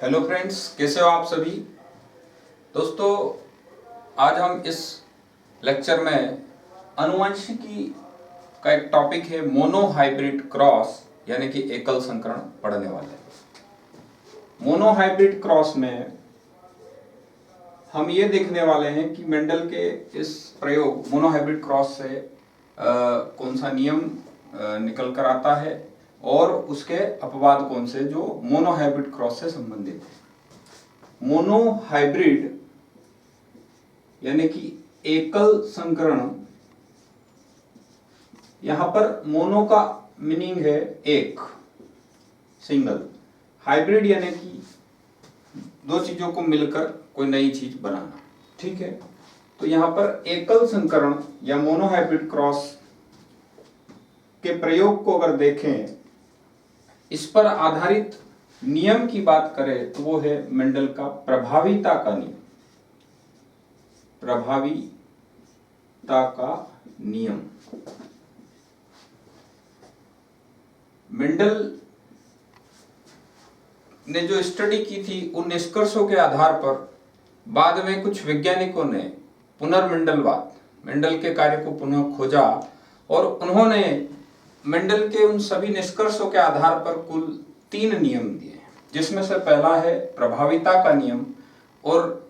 Hello friends, कैसे हो आप सभी दोस्तों। आज हम इस लेक्चर में आनुवंशिकी का एक टॉपिक है मोनो हाइब्रिड क्रॉस यानी कि एकल संकरण पढ़ने वाले हैं। मोनो हाइब्रिड क्रॉस में हम ये देखने वाले हैं कि मेंडल के इस प्रयोग मोनो हाइब्रिड क्रॉस से कौन सा नियम निकल कर आता है और उसके अपवाद कौन से जो मोनो हाइब्रिड क्रॉस से संबंधित है। मोनो हाइब्रिड यानी कि एकल संकरण, यहां पर मोनो का मीनिंग है एक, सिंगल। हाइब्रिड यानी कि दो चीजों को मिलकर कोई नई चीज बनाना, ठीक है। तो यहां पर एकल संकरण या मोनो हाइब्रिड क्रॉस के प्रयोग को अगर देखें, इस पर आधारित नियम की बात करें तो वो है मेंडल का प्रभावीता का नियम। प्रभावीता का नियम मेंडल ने जो स्टडी की थी उन निष्कर्षों के आधार पर बाद में कुछ वैज्ञानिकों ने पुनर्मेंडलवाद, मेंडल के कार्य को पुनः खोजा और उन्होंने मेंडल के उन सभी निष्कर्षों के आधार पर कुल 3 नियम दिए, जिसमें से पहला है प्रभावीता का नियम और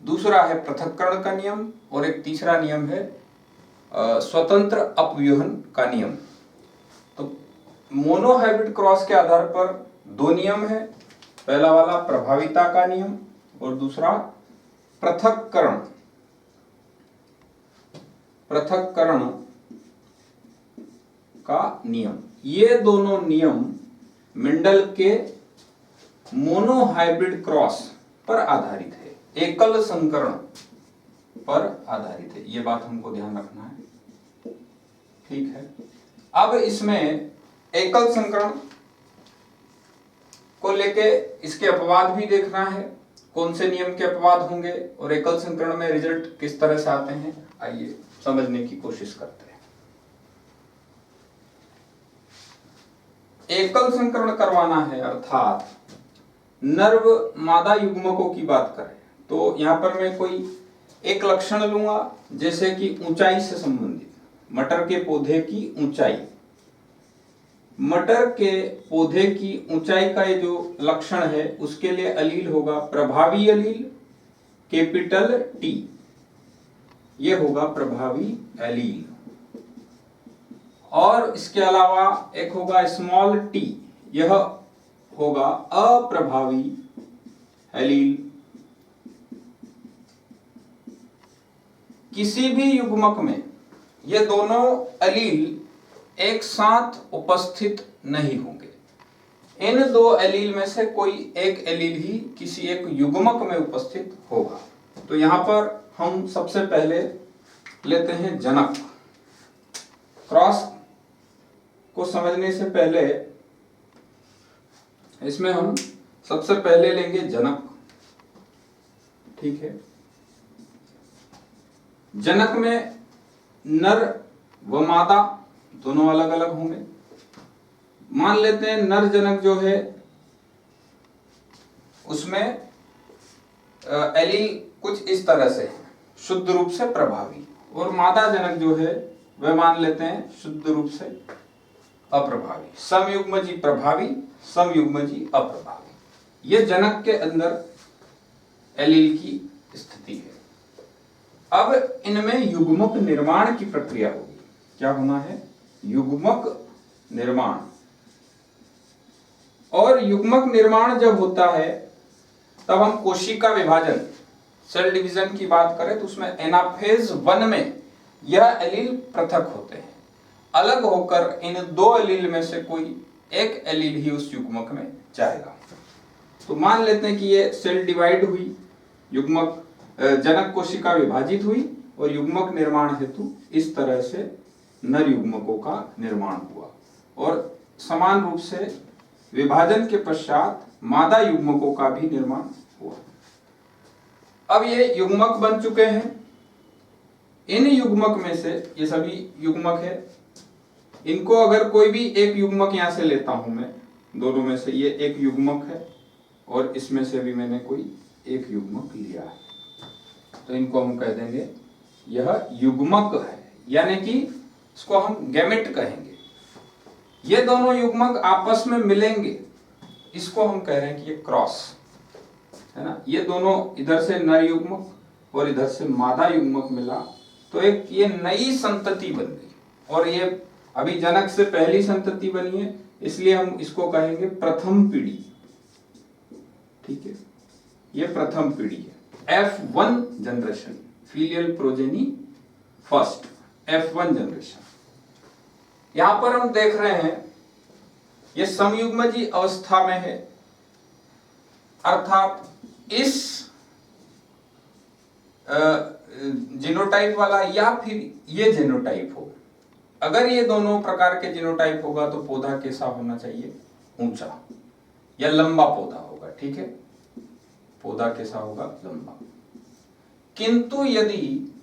दूसरा है पृथक्करण का नियम और एक तीसरा नियम है स्वतंत्र अपव्यूहन का नियम। तो मोनो हाइब्रिड क्रॉस के आधार पर 2 नियम है, पहला वाला प्रभावीता का नियम और दूसरा पृथक्करण का नियम। ये दोनों नियम मेंडल के मोनो हाइब्रिड क्रॉस पर आधारित है, एकल संकरण पर आधारित है। ये बात हमको ध्यान रखना है, ठीक है। अब इसमें एकल संकरण को लेके इसके अपवाद भी देखना है, कौन से नियम के अपवाद होंगे और एकल संकरण में रिजल्ट किस तरह से आते हैं। आइए समझने की कोशिश करते हैं। एकल संकरण करवाना है अर्थात नर मादा युग्मकों की बात करें तो यहां पर मैं कोई एक लक्षण लूंगा, जैसे कि ऊंचाई से संबंधित मटर के पौधे की ऊंचाई। मटर के पौधे की ऊंचाई का ये जो लक्षण है उसके लिए अलील होगा प्रभावी अलील कैपिटल टी, ये होगा प्रभावी अलील। और इसके अलावा एक होगा स्मॉल टी, यह होगा अप्रभावी एलील। किसी भी युग्मक में ये दोनों एलील एक साथ उपस्थित नहीं होंगे। इन 2 एलील में से कोई एक एलील ही किसी एक युग्मक में उपस्थित होगा। तो यहां पर हम सबसे पहले लेते हैं जनक। क्रॉस को समझने से पहले इसमें हम सबसे पहले लेंगे जनक, ठीक है। जनक में नर व मादा दोनों अलग अलग होंगे। मान लेते हैं नर जनक जो है उसमें एलील कुछ इस तरह से है, शुद्ध रूप से प्रभावी, और मादा जनक जो है वह मान लेते हैं शुद्ध रूप से अप्रभावी। समयुग्मजी प्रभावी, समयुग्मजी अप्रभावी। ये जनक के अंदर एलील की स्थिति है। अब इनमें युग्मक निर्माण की प्रक्रिया होगी। क्या होना है? युग्मक निर्माण। और युग्मक निर्माण जब होता है तब हम कोशिका विभाजन, सेल डिवीजन की बात करें तो उसमें एनाफेज 1 में यह एलील पृथक होते हैं। अलग होकर इन 2 एलील में से कोई एक एलील ही उस युग्मक में जाएगा। तो मान लेते हैं कि ये सेल डिवाइड हुई, युग्मक जनक कोशिका विभाजित हुई और युग्मक निर्माण हेतु इस तरह से नर युग्मकों का निर्माण हुआ और समान रूप से विभाजन के पश्चात मादा युग्मकों का भी निर्माण हुआ। अब ये युग्मक बन चुके हैं। इन युग्मक में से, ये सभी युग्मक है, इनको अगर कोई भी एक युग्मक यहां से लेता हूं मैं, दोनों में से ये एक युग्मक है और इसमें से भी मैंने कोई एक युग्मक लिया है, तो इनको हम कह देंगे यह युग्मक है, यानी कि इसको हम गैमेट कहेंगे। ये दोनों युग्मक आपस में मिलेंगे, इसको हम कह रहे हैं कि ये क्रॉस है ना। ये दोनों इधर से नर युग्मक और इधर से मादा युग्मक मिला तो एक ये नई संतति बन गई, और ये अभी जनक से पहली संतति बनी है, इसलिए हम इसको कहेंगे प्रथम पीढ़ी। ठीक है, ये प्रथम पीढ़ी है, F1 generation, filial progeny first, F1 generation. यहां पर हम देख रहे हैं ये समयुग्मजी अवस्था में है, अर्थात इस जीनोटाइप वाला या फिर ये जीनोटाइप हो। अगर ये दोनों प्रकार के जीनोटाइप होगा तो पौधा कैसा होना चाहिए, ऊंचा या लंबा पौधा होगा। ठीक है, पौधा कैसा होगा, लंबा। किंतु यदि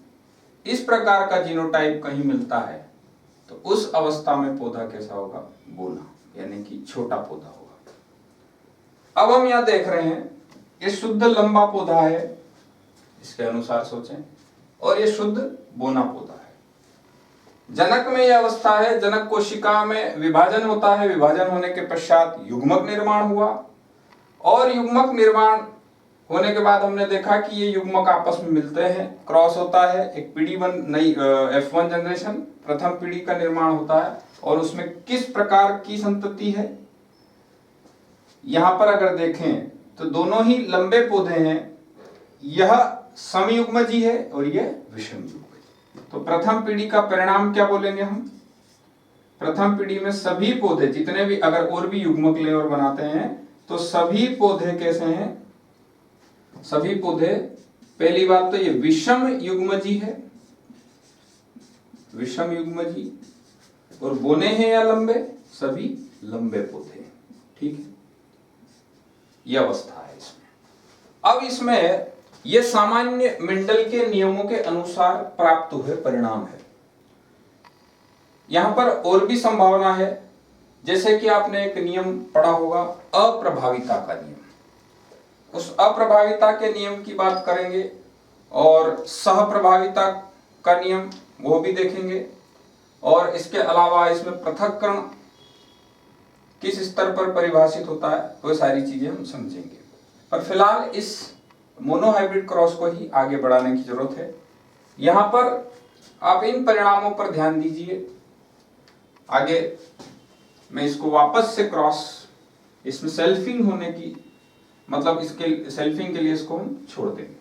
इस प्रकार का जीनोटाइप कहीं मिलता है तो उस अवस्था में पौधा कैसा होगा, बोना, यानी कि छोटा पौधा होगा। अब हम यहां देख रहे हैं ये शुद्ध लंबा पौधा है, इसके अनुसार सोचें, और ये शुद्ध बोना पौधा है। जनक में यह अवस्था है, जनक कोशिका में विभाजन होता है, विभाजन होने के पश्चात युग्मक निर्माण हुआ, और युग्मक निर्माण होने के बाद हमने देखा कि ये युग्मक आपस में मिलते हैं, क्रॉस होता है, एक पीढ़ी बन नई F1 जनरेशन, प्रथम पीढ़ी का निर्माण होता है। और उसमें किस प्रकार की संतति है, यहां पर अगर देखें तो दोनों ही लंबे पौधे हैं, यह समयुग्मजी है और यह विषम युग्मजी। तो प्रथम पीढ़ी का परिणाम क्या बोलेंगे हम, प्रथम पीढ़ी में सभी पौधे जितने भी, अगर और भी युग्मक ले और बनाते हैं तो सभी पौधे कैसे हैं, सभी पौधे, पहली बात तो ये विषम युग्मजी है, विषम युग्मजी, और बोने हैं या लंबे, सभी लंबे पौधे। ठीक है, यह अवस्था है इसमें। अब इसमें यह सामान्य मेंडल के नियमों के अनुसार प्राप्त हुए परिणाम है। यहां पर और भी संभावना है, जैसे कि आपने एक नियम पढ़ा होगा, अप्रभाविता का नियम। उस अप्रभाविता के नियम की बात करेंगे, और सहप्रभाविता का नियम वो भी देखेंगे, और इसके अलावा इसमें पृथक्करण किस स्तर पर परिभाषित होता है, वो सारी चीजें हम समझेंगे। पर फिलहाल इस मोनोहाइब्रिड क्रॉस को ही आगे बढ़ाने की जरूरत है। यहां पर आप इन परिणामों पर ध्यान दीजिए। आगे मैं इसको वापस से क्रॉस, इसमें सेल्फिंग होने की, मतलब इसके सेल्फिंग के लिए इसको हम छोड़ देंगे,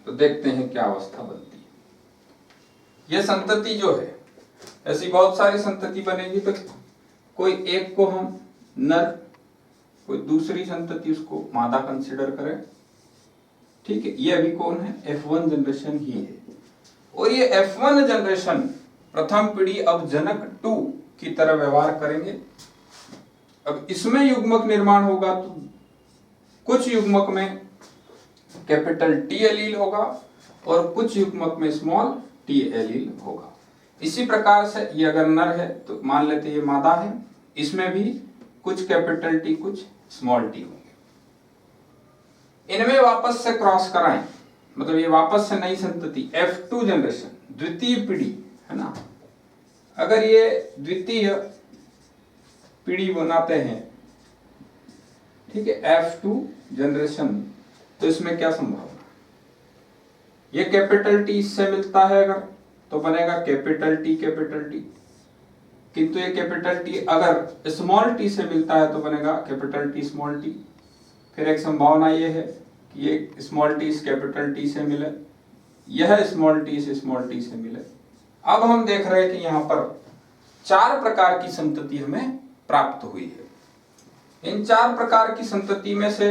तो देखते हैं क्या अवस्था बनती है। यह संतति जो है, ऐसी बहुत सारी संतति बनेगी, तो कोई एक को हम नर, कोई दूसरी संतति उसको मादा कंसीडर करें। ठीक है, ये अभी कौन है, F1 जनरेशन ही है, और ये F1 जनरेशन प्रथम पीढ़ी अब जनक 2 की तरह व्यवहार करेंगे। अब इसमें युग्मक निर्माण होगा तो कुछ युग्मक में कैपिटल T एलील होगा और कुछ युग्मक में स्मॉल t एलील होगा। इसी प्रकार से ये अगर नर है तो मान लेते ये मादा है, इसमें भी कुछ कैपिटल T कुछ स्मॉल t होंगे। इनमें वापस से क्रॉस कराएं, मतलब ये वापस से नई संतति F2 जनरेशन, द्वितीय पीढ़ी है ना। अगर ये द्वितीय पीढ़ी बनाते हैं, ठीक है, F2 जनरेशन, तो इसमें क्या संभावना, ये कैपिटल T इससे मिलता है अगर, तो बनेगा कैपिटल T कैपिटल T, किंतु ये कैपिटल T अगर स्मॉल t से मिलता है तो बनेगा कैपिटल T स्मॉल t। फिर एक संभावना ये है कि ये स्मॉल t इस कैपिटल T से मिले, यह स्मॉल t से स्मॉल t से मिले। अब हम देख रहे हैं कि यहाँ पर 4 प्रकार की संतति हमें प्राप्त हुई है। इन 4 प्रकार की संतति में से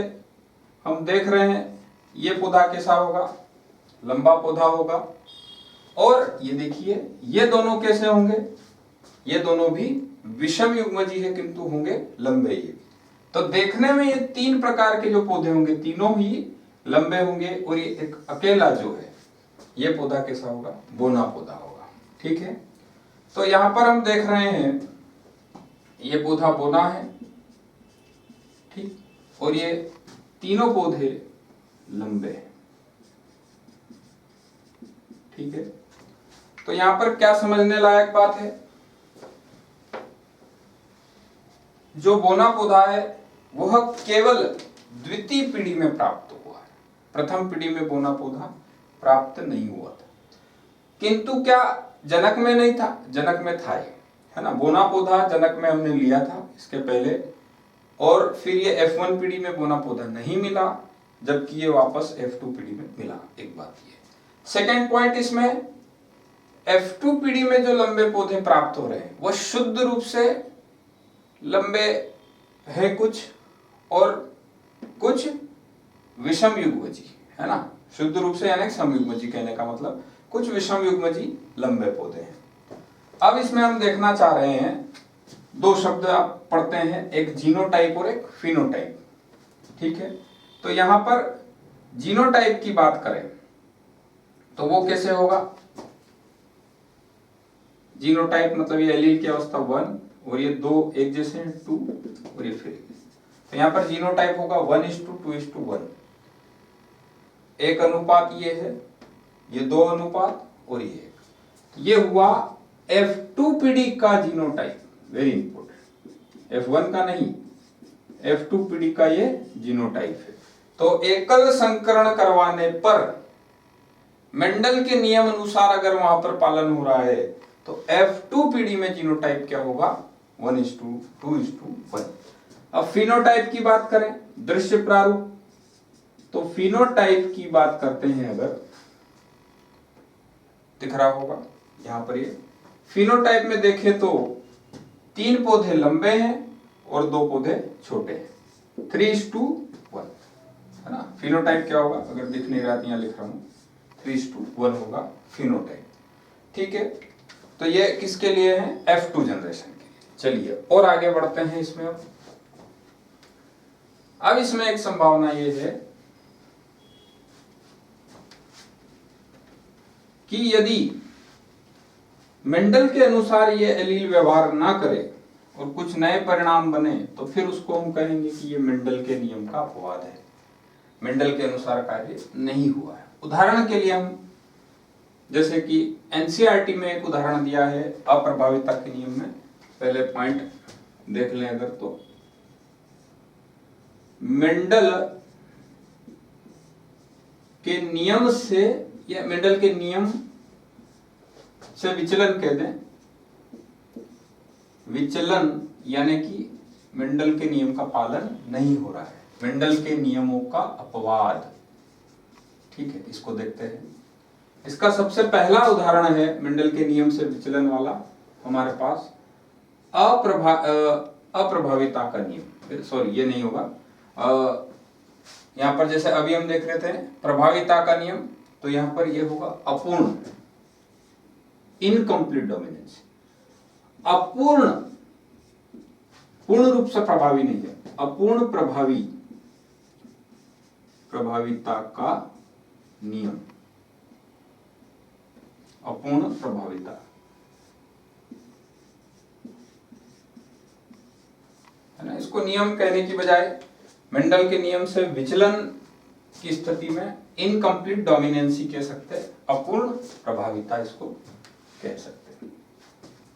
हम देख रहे हैं ये पौधा कैसा होगा, लंबा पौधा होगा, और ये देखिए ये दोनों कैसे होंगे, ये दोनों भी विषम युग्मजी है किंतु होंगे लंबे ही। तो देखने में ये 3 प्रकार के जो पौधे होंगे तीनों ही लंबे होंगे, और ये एक अकेला जो है ये पौधा कैसा होगा, बोना पौधा होगा। ठीक है, तो यहां पर हम देख रहे हैं ये पौधा बोना है, ठीक, और ये तीनों पौधे लंबे हैं। ठीक है, तो यहां पर क्या समझने लायक बात है, जो बोना पौधा है वह केवल द्वितीय पीढ़ी में प्राप्त हुआ है, प्रथम पीढ़ी में बोना पौधा प्राप्त नहीं हुआ था। किंतु क्या जनक में नहीं था? जनक में था, है ना। बोना पौधा जनक में हमने लिया था इसके पहले, और फिर ये F1 पीढ़ी में बोना पौधा नहीं मिला, जबकि ये वापस F2 पीढ़ी में मिला। एक बात ये सेकेंड पॉइंट, इसमें F2 पीढ़ी में जो लंबे पौधे प्राप्त हो रहे हैं वह शुद्ध रूप से लंबे है कुछ, और कुछ विषम युग्मजी, है ना। शुद्ध रूप से यानी समयुग्मजी, कहने का मतलब कुछ विषम युग्मजी लंबे पौधे हैं। अब इसमें हम देखना चाह रहे हैं, दो शब्द आप पढ़ते हैं, एक जीनोटाइप और एक फिनोटाइप। ठीक है, तो यहां पर जीनोटाइप की बात करें तो वो कैसे होगा? जीनोटाइप मतलब ये एलील की अवस्था 1 और ये 2 एक जैसे हैं 2 और ये फिर, तो यहां पर जीनोटाइप होगा 1:2:1। एक अनुपात ये है, ये 2 अनुपात और ये एक। ये हुआ F2 पीढ़ी का जीनोटाइप, वेरी इंपॉर्टेंट। F1 का नहीं, F2 पीढ़ी का ये जीनोटाइप है। तो एकल संकरण करवाने पर मेंडल के नियम अनुसार अगर वहां पर पालन हो रहा है तो F2 पीढ़ी में जीनोटाइप क्या होगा? 1:2:1। अब फिनोटाइप की बात करें, दृश्य प्रारूप, तो फिनोटाइप की बात करते हैं, अगर दिख रहा होगा यहां पर, ये फिनोटाइप में देखें तो 3 पौधे लंबे हैं और 2 पौधे छोटे हैं, 3:1, है ना। फिनोटाइप क्या होगा? अगर दिख नहीं रहा तो यहां लिख रहा हूं, 3:1 होगा फिनोटाइप। ठीक है, तो ये किसके लिए है? F2 जनरेशन के लिए। चलिए और आगे बढ़ते हैं इसमें। अब इसमें एक संभावना ये है कि यदि मेंडल के अनुसार ये एलील व्यवहार ना करे और कुछ नए परिणाम बने, तो फिर उसको हम कहेंगे कि ये मेंडल के नियम का अपवाद है, मेंडल के अनुसार कार्य नहीं हुआ है। उदाहरण के लिए हम, जैसे कि एनसीईआरटी में एक उदाहरण दिया है अप्रभाविता के नियम में, पहले पॉइंट देख लें अगर, तो मेंडल के नियम से, या मेंडल के नियम से विचलन कह दें, विचलन यानी कि मेंडल के नियम का पालन नहीं हो रहा है, मेंडल के नियमों का अपवाद। ठीक है, इसको देखते हैं। इसका सबसे पहला उदाहरण है मेंडल के नियम से विचलन वाला, हमारे पास अप्रभाविता का नियम। सॉरी, ये नहीं होगा, यहां पर जैसे अभी हम देख रहे थे प्रभाविता का नियम, तो यहां पर ये होगा अपूर्ण, इनकम्प्लीट डोमिनेंस। अपूर्ण, पूर्ण रूप से प्रभावी नहीं है, अपूर्ण प्रभाविता का नियम, अपूर्ण प्रभाविता, है ना। इसको नियम कहने की बजाय मेंडल के नियम से विचलन की स्थिति में इनकम्प्लीट डोमिनेंसी कह सकते हैं, अपूर्ण प्रभाविता इसको कह सकते हैं।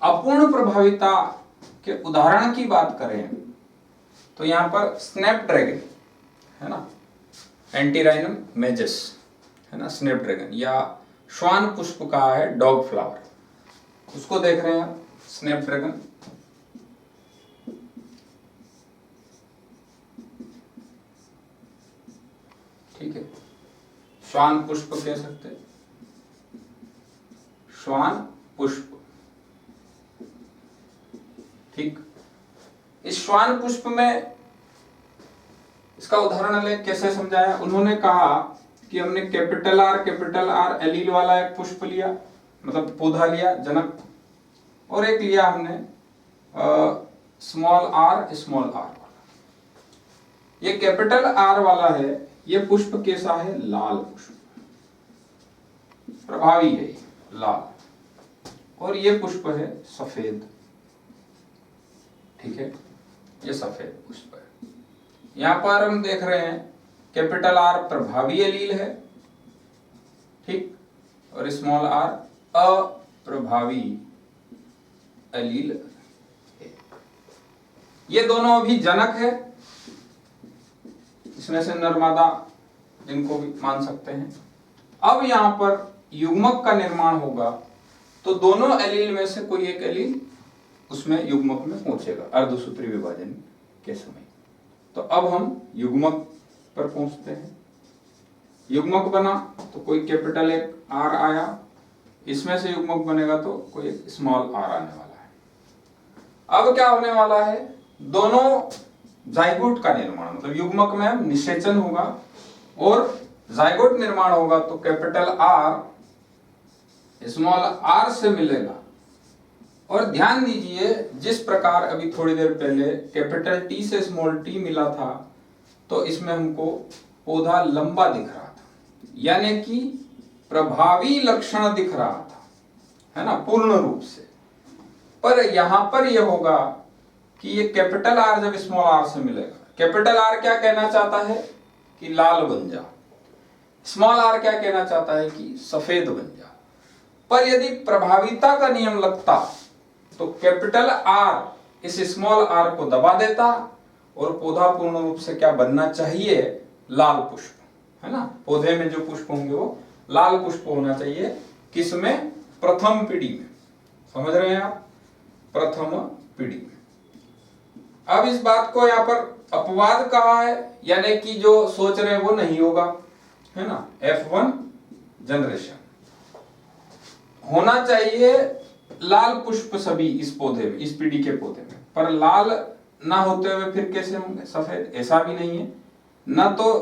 अपूर्ण प्रभाविता के उदाहरण की बात करें तो यहां पर स्नैपड्रैगन, है ना, एंटीराइनम मेजस, है ना, स्नैपड्रैगन, या श्वान पुष्प का है डॉग फ्लावर, उसको देख रहे हैं स्नैपड्रैगन। ठीक है, श्वान पुष्प कह सकते हैं, श्वान पुष्प। ठीक, इस श्वान पुष्प में इसका उदाहरण ले कैसे समझाया? उन्होंने कहा कि हमने कैपिटल आर एलील वाला एक पुष्प लिया, मतलब पौधा लिया जनक, और एक लिया हमने स्मॉल आर वाला। ये कैपिटल आर वाला है, ये पुष्प कैसा है? लाल पुष्प, प्रभावी है लाल, और ये पुष्प है सफेद। ठीक है, ये सफेद पुष्प है। यहां पर हम देख रहे हैं कैपिटल आर प्रभावी एलील है, ठीक, और स्मॉल आर अप्रभावी एलील है। ये दोनों अभी जनक है, इसमें से नर्मदा जिनको भी मान सकते हैं। अब यहां पर युग्मक का निर्माण होगा तो दोनों एलील में से कोई एक एलील उसमें युग्मक में पहुंचेगा अर्धसूत्री विभाजन के समय। तो अब हम युग्मक पर पहुंचते हैं। युग्मक बना तो कोई कैपिटल एक आर आया, इसमें से युग्मक बनेगा तो कोई एक स्मॉल आर आने वाला है। अब क्या होने वाला है, दोनों जाइगोट का निर्माण, मतलब युग्मक में निषेचन होगा और जाइगोट निर्माण होगा तो कैपिटल आर स्मॉल आर से मिलेगा। और ध्यान दीजिए, जिस प्रकार अभी थोड़ी देर पहले कैपिटल टी से स्मॉल टी मिला था तो इसमें हमको पौधा लंबा दिख रहा था, यानी कि प्रभावी लक्षण दिख रहा था, है ना, पूर्ण रूप से। पर यहां पर यह होगा कि ये कैपिटल आर जब स्मॉल आर से मिलेगा, कैपिटल आर क्या कहना चाहता है कि लाल बन जा, स्मॉल आर क्या कहना चाहता है कि सफेद बन जा। पर यदि प्रभाविता का नियम लगता तो कैपिटल आर इस स्मॉल आर को दबा देता और पौधा पूर्ण रूप से क्या बनना चाहिए, लाल पुष्प, है ना। पौधे में जो पुष्प होंगे वो लाल पुष्प होना चाहिए, किसमें, प्रथम पीढ़ी में, समझ रहे हैं आप, प्रथम पीढ़ी में। अब इस बात को यहाँ पर अपवाद कहा है, यानी कि जो सोच रहे हैं वो नहीं होगा, है ना। F1 जनरेशन होना चाहिए लाल पुष्प सभी इस पौधे में, इस पीढ़ी के पौधे में, पर लाल ना होते हुए फिर कैसे होंगे सफेद, ऐसा भी नहीं है, न तो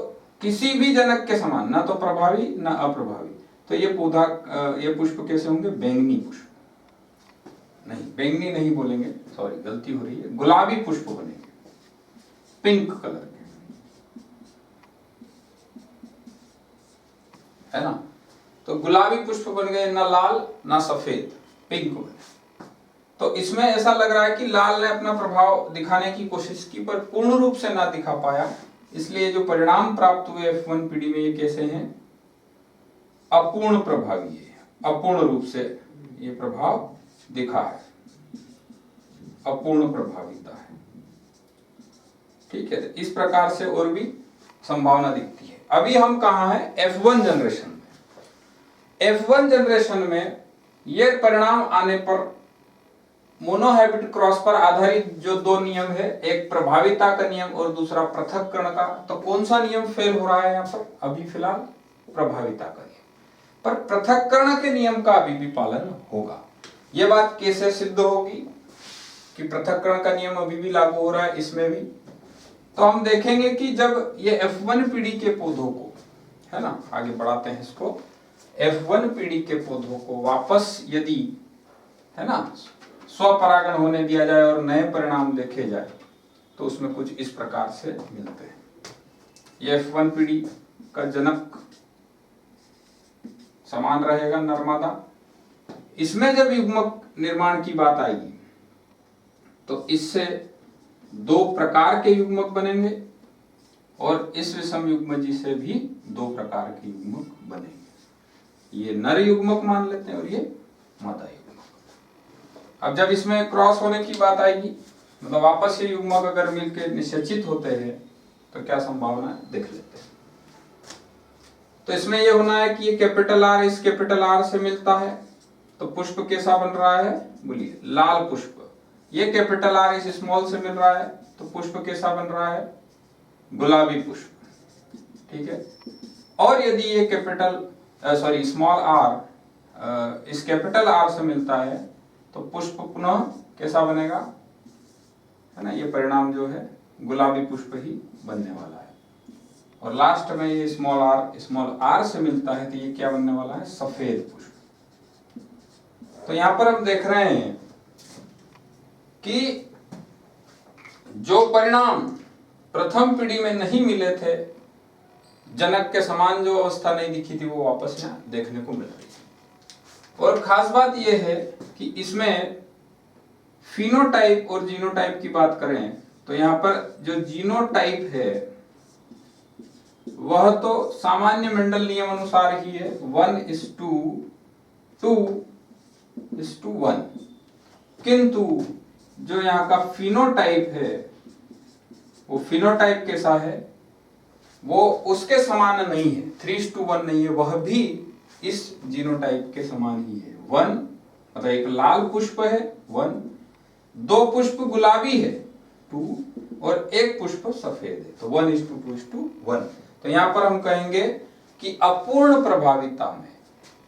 किसी भी जनक के समान, ना तो प्रभावी ना अप्रभावी। तो ये पौधा, ये पुष्प कैसे होंगे, बैंगनी पुष्प, नहीं बैंगनी नहीं बोलेंगे, सॉरी गलती हो रही है, गुलाबी पुष्प बनेंगे, पिंक कलर के, है ना। तो गुलाबी पुष्प बन गए, ना लाल ना सफेद, पिंक बने। तो इसमें ऐसा लग रहा है कि लाल ने अपना प्रभाव दिखाने की कोशिश की पर पूर्ण रूप से ना दिखा पाया, इसलिए जो परिणाम प्राप्त हुए F1 पीढ़ी में ये कैसे हैं, अपूर्ण प्रभावी है, अपूर्ण रूप से ये प्रभाव दिखा है, अपूर्ण प्रभाविता है, ठीक है। इस प्रकार से और भी संभावना दिखती है। अभी हम कहाँ हैं, F1 जनरेशन में। F1 जनरेशन में ये परिणाम आने पर मोनोहाइब्रिड क्रॉस पर आधारित जो दो नियम है, एक प्रभाविता का नियम और दूसरा पृथक्करण का, तो कौन सा नियम फेल हो रहा है यहाँ पर, अभी फिलहाल प्रभाविता का नियम, पर पृथक्करण के नियम का अभी भी पालन होगा। यह बात कैसे सिद्ध होगी कि पृथक्करण का नियम अभी भी लागू हो रहा है इसमें भी, तो हम देखेंगे कि जब ये F1 पीढ़ी के पौधों को, है ना, आगे बढ़ाते हैं इसको, F1 पीढ़ी के पौधों को वापस यदि, है ना, स्वपरागण होने दिया जाए और नए परिणाम देखे जाए तो उसमें कुछ इस प्रकार से मिलते हैं। ये F1 पीढ़ी का जनक समान रहेगा नर्मदा। इसमें जब युग्मक निर्माण की बात आएगी तो इससे दो प्रकार के युग्मक बनेंगे और इस विषम युग्मजी से भी दो प्रकार के युग्मक बनेंगे। ये नर युग्मक मान लेते हैं और ये मादा युग्मक। अब जब इसमें क्रॉस होने की बात आएगी, मतलब वापस ये युग्मक अगर मिलकर निषेचित होते हैं तो क्या संभावना है, देख लेते हैं। तो इसमें ये होना है कि ये कैपिटल आर इस कैपिटल आर से मिलता है तो पुष्प कैसा बन रहा है, बोलिए, लाल पुष्प। ये कैपिटल आर इस स्मॉल से मिल रहा है तो पुष्प कैसा बन रहा है, गुलाबी पुष्प, ठीक है। और यदि ये कैपिटल सॉरी स्मॉल आर इस कैपिटल आर से मिलता है तो पुष्प पुनः कैसा बनेगा, है ना, ये परिणाम जो है गुलाबी पुष्प ही बनने वाला है। और लास्ट में ये स्मॉल आर से मिलता है तो ये क्या बनने वाला है, सफेद पुष्प। तो यहां पर हम देख रहे हैं कि जो परिणाम प्रथम पीढ़ी में नहीं मिले थे, जनक के समान जो अवस्था नहीं दिखी थी, वो वापस यहाँ देखने को मिल रही है। और खास बात यह है कि इसमें फिनोटाइप और जीनोटाइप की बात करें तो यहाँ पर जो जीनोटाइप है वह तो सामान्य मेंडल नियम अनुसार ही है, 1:2:1, किंतु जो यहाँ का फिनोटाइप है वो फिनोटाइप कैसा है, वो उसके समान नहीं है, 3:1 नहीं है, वह भी इस जीनोटाइप के समान ही है। 1 मतलब एक लाल पुष्प है 1, 2 पुष्प गुलाबी है 2, और 1 पुष्प सफेद है, तो 1:2:1। तो यहां पर हम कहेंगे कि अपूर्ण प्रभाविता में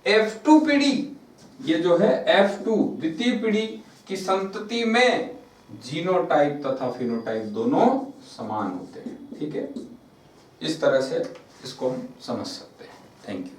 F2 पीढ़ी, ये जो है F2 द्वितीय पीढ़ी की संतति में जीनोटाइप तथा फिनोटाइप दोनों समान होते हैं। ठीक है, इस तरह से इसको हम समझ सकते हैं। Thank you.